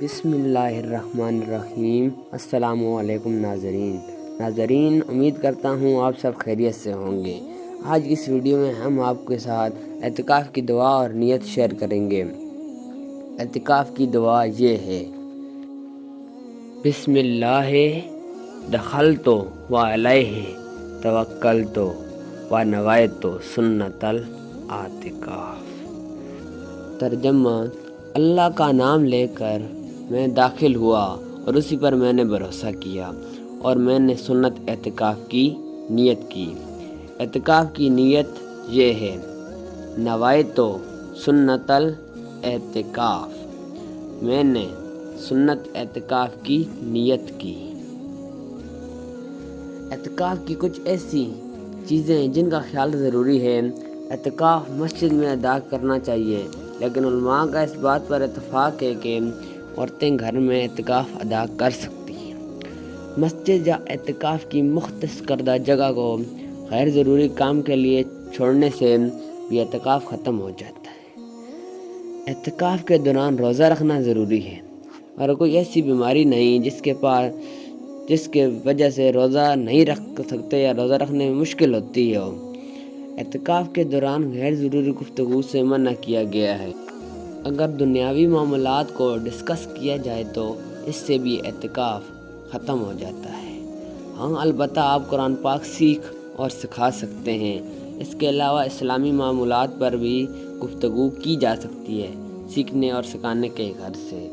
بسم اللہ الرحمن الرحیم۔ السلام علیکم ناظرین، امید کرتا ہوں آپ سب خیریت سے ہوں گے۔ آج کی اس ویڈیو میں ہم آپ کے ساتھ اعتکاف کی دعا اور نیت شیئر کریں گے۔ اعتکاف کی دعا یہ ہے: بسم اللہ دخلت و علیہ توکلت و نویت سنت الاعتکاف۔ ترجمہ: اللہ کا نام لے کر میں داخل ہوا اور اسی پر میں نے بھروسہ کیا اور میں نے سنت اعتکاف کی نیت کی۔ اعتکاف کی نیت یہ ہے: نویت سنت الاعتکاف، میں نے سنت اعتکاف کی نیت کی۔ اعتکاف کی کچھ ایسی چیزیں جن کا خیال ضروری ہے۔ اعتکاف مسجد میں ادا کرنا چاہیے، لیکن علماء کا اس بات پر اتفاق ہے کہ عورتیں گھر میں اعتکاف ادا کر سکتی ہیں۔ مسجد یا اعتکاف کی مختص کردہ جگہ کو غیر ضروری کام کے لیے چھوڑنے سے بھی اعتکاف ختم ہو جاتا ہے۔ اعتکاف کے دوران روزہ رکھنا ضروری ہے، اور کوئی ایسی بیماری نہیں جس کے وجہ سے روزہ نہیں رکھ سکتے یا روزہ رکھنے میں مشکل ہوتی ہو۔ اعتکاف کے دوران غیر ضروری گفتگو سے منع کیا گیا ہے۔ اگر دنیاوی معاملات کو ڈسکس کیا جائے تو اس سے بھی اعتکاف ختم ہو جاتا ہے۔ ہاں، البتہ آپ قرآن پاک سیکھ اور سکھا سکتے ہیں۔ اس کے علاوہ اسلامی معاملات پر بھی گفتگو کی جا سکتی ہے، سیکھنے اور سکھانے کے غرض سے۔